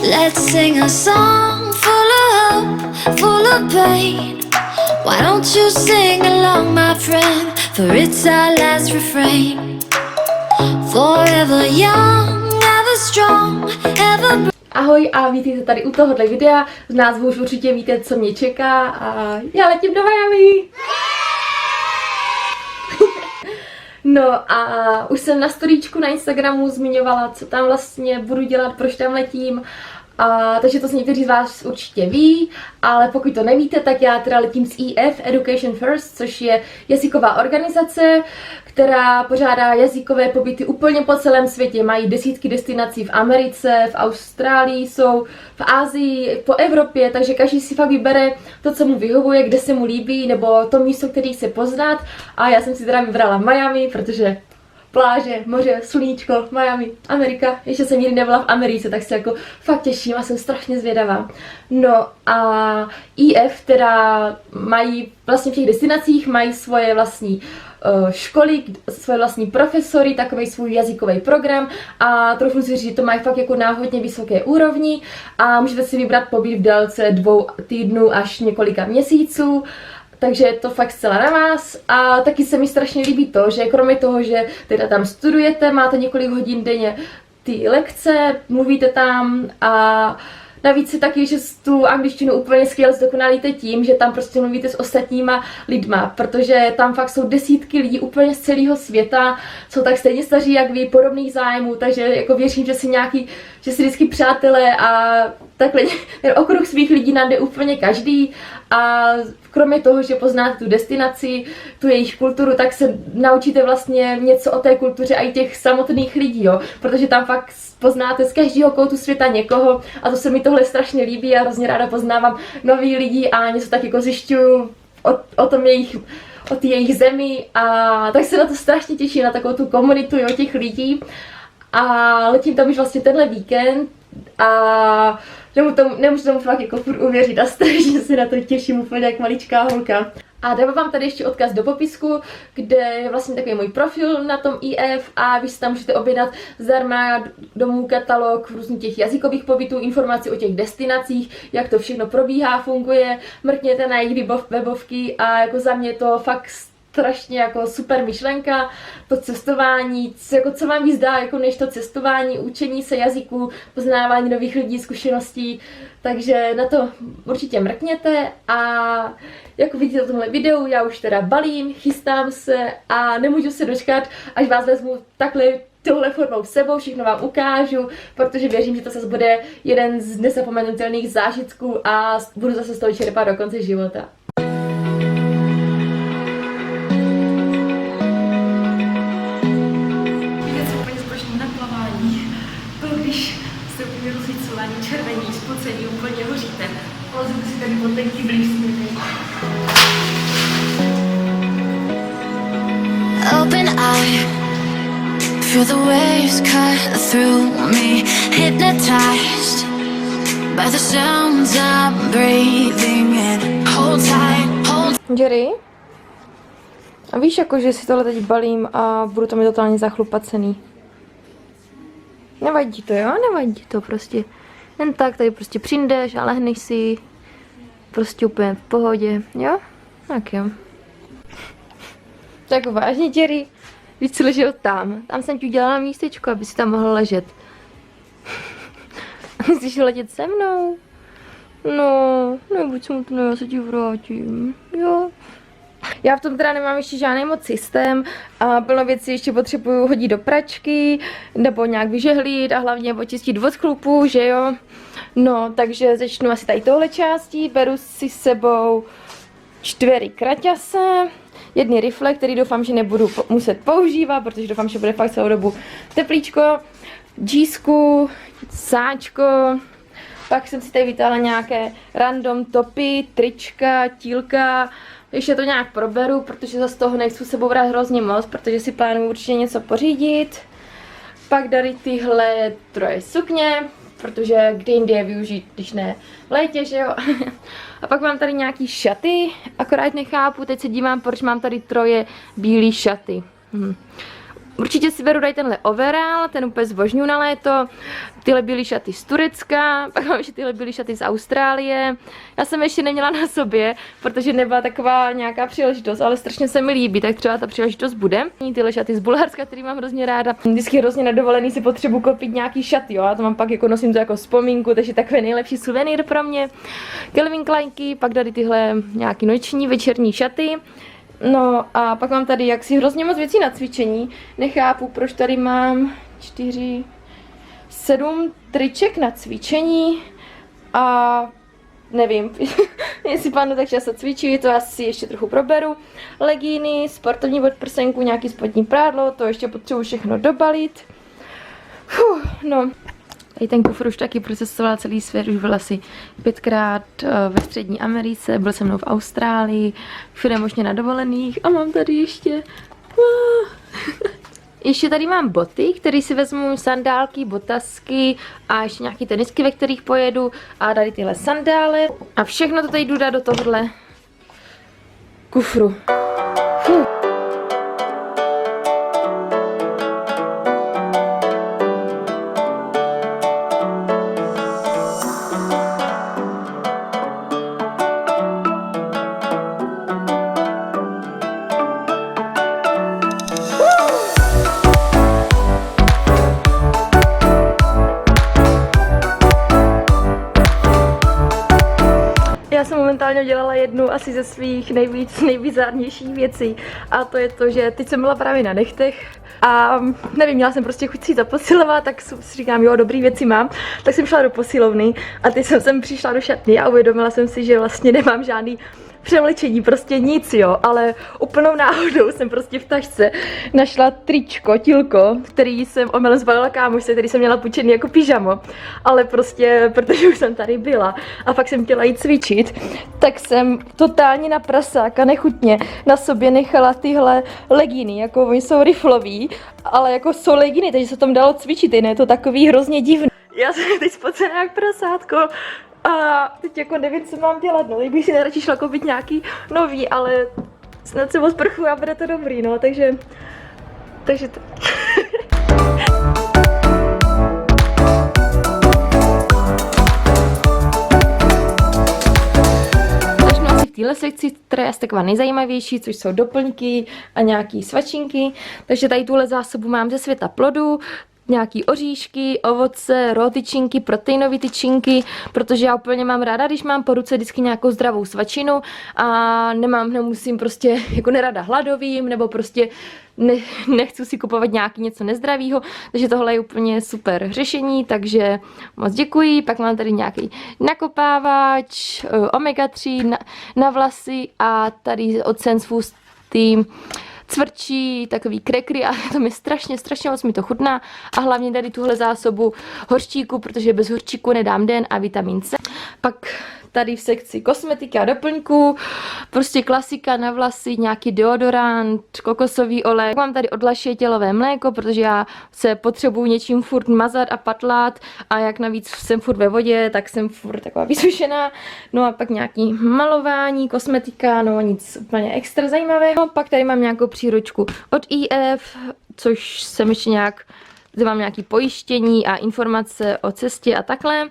Let's sing a song full of hope, full of pain. Why don't you sing along, my friend? For it's our last refrain. Forever young, ever strong, ever. Ahoj a vítejte tady u tohohle videa. Z názvu už určitě víte, co mě čeká a já letím do Miami. No a už jsem na storíčku na Instagramu zmiňovala, co tam vlastně budu dělat, proč tam letím. Takže to někteří z vás určitě ví, ale pokud to nevíte, tak já teda letím z EF, Education First, což je jazyková organizace, která pořádá jazykové pobyty úplně po celém světě. Mají desítky destinací v Americe, v Austrálii, jsou v Asii, po Evropě, takže každý si fakt vybere to, co mu vyhovuje, kde se mu líbí, nebo to místo, který chce poznat. A já jsem si teda vybrala Miami, protože pláže, moře, sluníčko, Miami, Amerika. Ještě jsem nikdy nebyla v Americe, tak se jako fakt těším a jsem strašně zvědavá. No a EF teda mají vlastně v těch destinacích mají svoje vlastní školy, svoje vlastní profesory, takový svůj jazykový program a trochu si říct, že to mají fakt jako na hodně vysoké úrovni a můžete si vybrat pobyt v délce 2 týdnů až několika měsíců. Takže je to fakt zcela na vás a taky se mi strašně líbí to, že kromě toho, že teda tam studujete, máte několik hodin denně ty lekce, mluvíte tam a navíc je taky, že tu angličtinu úplně skvěle zdokonalíte tím, že tam prostě mluvíte s ostatníma lidma, protože tam fakt jsou desítky lidí úplně z celého světa, jsou tak stejně staří jak vy, podobných zájmů, takže jako věřím, že si vždycky přátelé a takhle ten okruh svých lidí najde úplně každý a kromě toho, že poznáte tu destinaci, tu jejich kulturu, tak se naučíte vlastně něco o té kultuře a i těch samotných lidí, jo, protože tam fakt poznáte z každého koutu světa někoho a to se mi tohle strašně líbí a hrozně ráda poznávám nový lidi a něco tak jako zjišťuju o té jejich zemi a tak se na to strašně těším, na takovou tu komunitu, jo, těch lidí a letím tam už vlastně tenhle víkend a nemůžu tomu fakt jako furt uvěřit a strašně se na to těším úplně jak maličká holka. A dám vám tady ještě odkaz do popisku, kde je vlastně takový můj profil na tom EF a vy si tam můžete objednat zdarma domů katalog různých těch jazykových pobytů, informací o těch destinacích, jak to všechno probíhá, funguje, mrkněte na jejich webovky a jako za mě to fakt strašně jako super myšlenka, to cestování, co vám víc dá, jako než to cestování, učení se jazyků, poznávání nových lidí, zkušeností, takže na to určitě mrkněte a jako vidíte v tomhle videu, já už teda balím, chystám se a nemůžu se dočkat, až vás vezmu takhle touhle formou sebou, všechno vám ukážu, protože věřím, že to zase bude jeden z nezapomenutelných zážitků a budu zase z toho čerpat do konce života. Červení, spocení, úplně hoříte. Lozíte si tady botenky blízky. Open eye, feel the waves cut through me, hypnotized by the sounds I'm breathing in. Hold tight, hold. Jerry? A víš jako, že si tohle teď balím a budu to mít totálně zachlupacený. Nevadí to, jo? Nevadí to prostě. Jen tak tady prostě přijdeš a lehneš si prostě úplně v pohodě, jo? Tak jo. Tak vážně, Jerry, víš, co ležel tam. Tam jsem ti udělala místečko, aby si tam mohl ležet. Chceš letět se mnou? No, nebuď smutný, já se ti vrátím, jo? Já v tom teda nemám ještě žádný moc systém a plno věcí ještě potřebuju hodit do pračky nebo nějak vyžehlit a hlavně očistit od chlupů, že jo. No, takže začnu asi tady tohle částí, beru si s sebou 4 kraťase, 1 rifle, který doufám, že nebudu muset používat, protože doufám, že bude fakt celou dobu teplíčko, džísku, sáčko, pak jsem si tady vytáhla nějaké random topy, trička, tílka. Ještě to nějak proberu, protože zase toho nechci sebou brát hrozně moc, protože si plánuju určitě něco pořídit. Pak tady tyhle 3 sukně, protože kde jinde je využít, když ne v létě, že jo. A pak mám tady nějaký šaty, akorát nechápu, teď se dívám, proč mám tady 3 bílé šaty. Určitě si beru tady tenhle overall, ten úplně zbožňuji na léto. Tyhle bílé šaty z Turecka, pak mám ještě tyhle bílé šaty z Austrálie. Já jsem ještě neměla na sobě, protože nebyla taková nějaká příležitost, ale strašně se mi líbí, tak třeba ta příležitost bude. Tyhle šaty z Bulharska, který mám hrozně ráda. Vždycky hrozně na dovolený si potřebuji koupit nějaký šaty, jo. Já to mám pak jako nosím to jako vzpomínku, takže takový nejlepší suvenýr pro mě. Calvin Kleinky, pak tady tyhle nějaký noční, večerní šaty. No a pak mám tady jaksi hrozně moc věcí na cvičení. Nechápu, proč tady mám 7 triček na cvičení a nevím, jestli plánu tak často cvičí, to asi ještě trochu proberu. Legíny, sportovní podprsenku, nějaký spodní prádlo, to ještě potřebuji všechno dobalit. No. Tady ten kufr už taky procesoval celý svět, už byl asi 5krát ve Střední Americe, byl se mnou v Austrálii, všude možně na dovolených a mám tady ještě... Ještě tady mám boty, které si vezmu, sandálky, botasky a ještě nějaký tenisky, ve kterých pojedu a tady tyhle sandále a všechno to tady jdu dát do tohohle kufru. Já jsem momentálně dělala jednu asi ze svých nejbizárnějších věcí a to je to, že teď jsem byla právě na nechtech a nevím, měla jsem prostě chuť si to posilovat, tak si říkám, jo, dobrý věci mám, tak jsem šla do posilovny a teď jsem přišla do šatny a uvědomila jsem si, že vlastně nemám žádný převlečení, prostě nic, jo, ale úplnou náhodou jsem prostě v tašce našla tričko, tílko, který jsem omylem zbalila kámošce, který jsem měla půjčený jako pyžamo, ale prostě, protože už jsem tady byla a fakt jsem chtěla jít cvičit, tak jsem totálně na prasáka nechutně na sobě nechala tyhle legíny, jako oni jsou riflový, ale jako jsou legíny, takže se tam dalo cvičit, je to takový hrozně divný. Já jsem teď spocená jak prasátko. A teď jako nevím, co mám dělat, no, bych si nejradši šla koupit nějaký nový, ale snad se osprchu a bude to dobrý, no, takže to. Začnu asi v téhle sekci, která je asi taková nejzajímavější, což jsou doplňky a nějaký svačinky, takže tady tuhle zásobu mám ze světa plodů, nějaký oříšky, ovoce, raw tyčinky, proteinové tyčinky, protože já úplně mám ráda, když mám po ruce vždycky nějakou zdravou svačinu a nemusím prostě jako nerada hladovým, nebo prostě nechci si kupovat nějaký něco nezdravýho, takže tohle je úplně super řešení, takže moc děkuji. Pak mám tady nějaký nakopávač, omega 3 na vlasy a tady od Sense ty cvrčí, takový krekry a to mi strašně moc mi to chutná a hlavně tady tuhle zásobu hořčíku, protože bez hořčíku nedám den a vitamin C. Pak tady v sekci kosmetiky a doplňků, prostě klasika na vlasy, nějaký deodorant, kokosový olej. Mám tady odlašie tělové mléko, protože já se potřebuju něčím furt mazat a patlat a jak navíc jsem furt ve vodě, tak jsem furt taková vysušená. No a pak nějaký malování, kosmetika, no nic úplně extra zajímavého. Pak tady mám nějakou příručku od EF, což jsem ještě nějak zde mám nějaké pojištění a informace o cestě a takhle.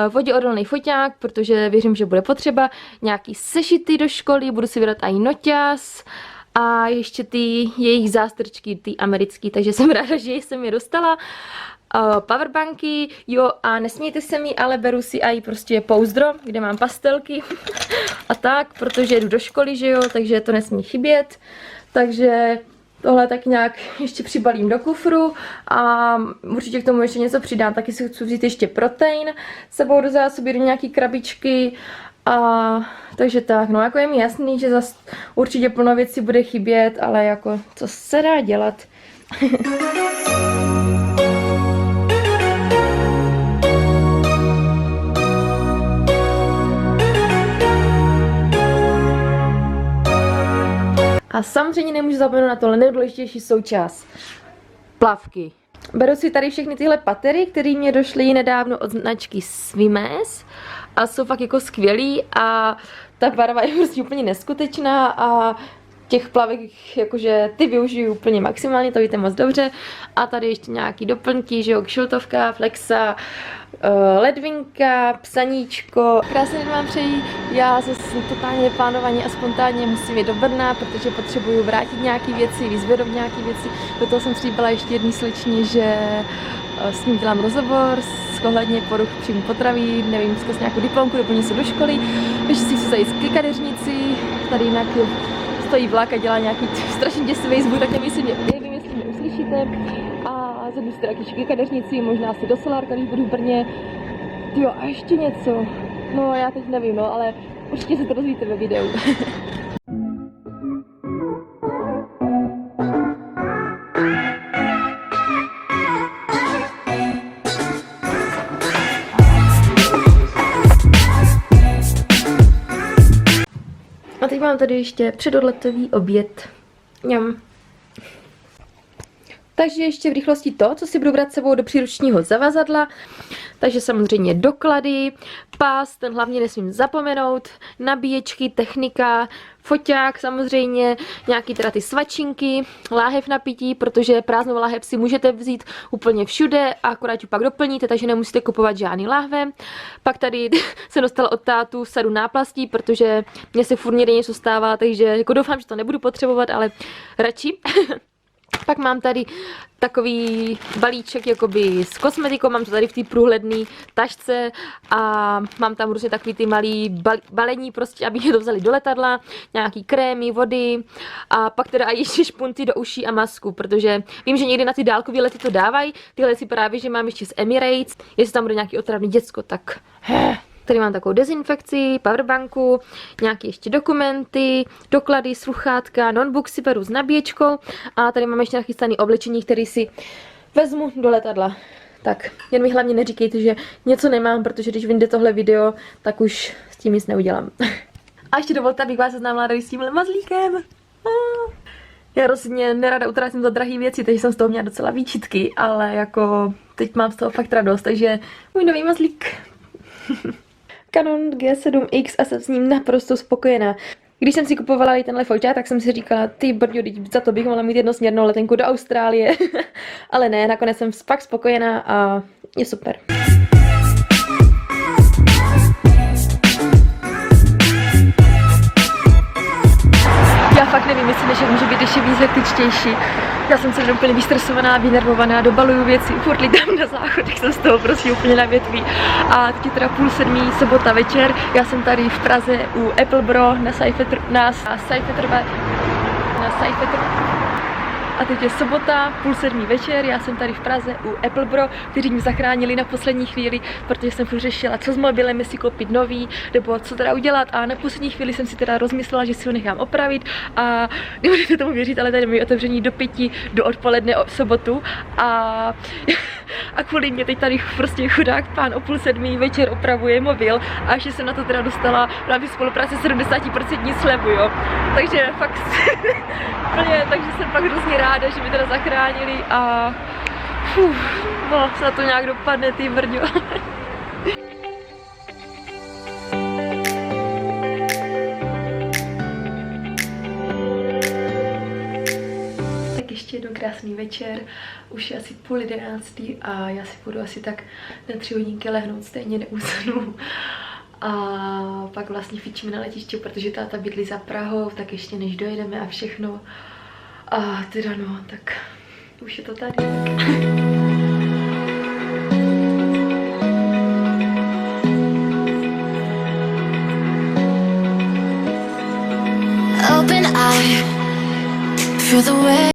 Voděodolný foťák, protože věřím, že bude potřeba. Nějaký sešity do školy, budu si vydat i noťaz. A ještě ty jejich zástrčky, ty americký, takže jsem ráda, že jsem je dostala. Powerbanky, jo, a nesmějte se mi, ale beru si i prostě pouzdro, kde mám pastelky a tak, protože jdu do školy, že jo, takže to nesmí chybět. Takže tohle tak nějak ještě přibalím do kufru a určitě k tomu ještě něco přidám. Taky si chci vzít ještě protein sebou do zásoby, do nějaký krabičky. A takže tak, no jako je mi jasný, že zase určitě plno věcí bude chybět, ale jako co se dá dělat. A samozřejmě nemůžu zapomenout na tohle nejdůležitější součást. Plavky. Beru si tady všechny tyhle patery, které mě došly nedávno od značky Swimes a jsou fakt jako skvělý a ta barva je prostě úplně neskutečná a těch plavek, jakože ty využiju úplně maximálně, to víte moc dobře. A tady ještě nějaký doplňky, že jo, kšiltovka, flexa, ledvinka, psaníčko. Krásný den vám přeji, já zase totálně plánovaně a spontánně musím jít do Brna, protože potřebuju vrátit nějaké věci, vyzvednout nějaké věci. Do toho jsem slíbila ještě jedný slečně, že s ním dělám rozhovor ohledně poruch příjmu potravy, nevím, zkus nějakou diplomku, doplním se do školy, když si chci zajít k kadeřnici, tady jinak stojí vlak a dělá nějaký strašně děsivý zvuk, tak nevím, jestli mě uslyšíte. A zajdu si taky k kadeřnici, možná si do solárka, když budu v Brně. Jo, a ještě něco. No, já teď nevím, no, ale určitě se to dozvíte ve videu. A teď mám tady ještě předodletový oběd. Ňam. Takže ještě v rychlosti to, co si budu brát sebou do příručního zavazadla. Takže samozřejmě doklady, pás, ten hlavně nesmím zapomenout, nabíječky, technika, foťák samozřejmě, nějaký teda ty svačinky, láhev na pití, protože prázdnou láhev si můžete vzít úplně všude a akorát ji pak doplníte, takže nemusíte kupovat žádný láhve. Pak tady se dostala od tátu sadu náplastí, protože mě se furt někde něco stává, takže jako doufám, že to nebudu potřebovat, ale radši. Pak mám tady takový balíček jakoby s kosmetikou, mám to tady v té průhledné tašce a mám tam různě takový ty malý balení prostě, aby mě to vzali do letadla, nějaký krémy, vody a pak teda i ještě špunty do uší a masku, protože vím, že někdy na ty dálkové lety to dávají, tyhle si právě, že mám ještě z Emirates, jestli tam bude nějaký otravný děcko, tak tady mám takovou dezinfekci, powerbanku, nějaké ještě dokumenty, doklady, sluchátka, notebook si beru s nabíječkou a tady mám ještě nachystané oblečení, který si vezmu do letadla. Tak, jen mi hlavně neříkejte, že něco nemám, protože když vyjde tohle video, tak už s tím nic neudělám. A ještě dovolte, abych vás seznámila tady s tímhle mazlíkem. Já rozhodně nerada utrácím za drahé věci, takže jsem z toho měla docela výčitky, ale jako teď mám z toho fakt radost, takže můj nový mazlík. Canon G7X a jsem s ním naprosto spokojená. Když jsem si kupovala tenhle foťák, tak jsem si říkala, ty brďo, za to bych mohla mít jednosměrnou letenku do Austrálie. Ale ne, nakonec jsem fakt spokojená a je super. Já fakt nevím, jestli dnešek může být ještě víc hektičtější. Já jsem celý úplně vystresovaná, vynervovaná, dobaluju věci, furt lidám na záchod, tak jsem z toho prostě úplně na větví. A teď je teda 6:30, sobota večer, já jsem tady v Praze u Apple Bro na Seifetr. A teď je sobota, 6:30 večer, já jsem tady v Praze u Apple Bro, kteří mě zachránili na poslední chvíli, protože jsem furt řešila, co s mobilem, jestli koupit nový, nebo co teda udělat. A na poslední chvíli jsem si teda rozmyslela, že si ho nechám opravit a nebudete tomu věřit, ale tady mají otevření do 5 do odpoledne v sobotu a kvůli mě teď tady prostě chudák pán o 6:30 večer opravuje mobil a ještě jsem na to teda dostala v rámci spolupráce 70% slevu, jo. Takže fakt takže jsem fakt hrozně ráda, že mi teda zachránili a no, se na to nějak dopadne, ty brďo. Tak ještě jednou krásný večer, už je asi 10:30 a já si půjdu asi tak na 3 hodinky lehnout, stejně neusnu. A pak vlastně fičíme na letiště, protože táta bydlí za Prahou, tak ještě než dojedeme a všechno. A teda no, tak už je to tady. Open eye, feel the way.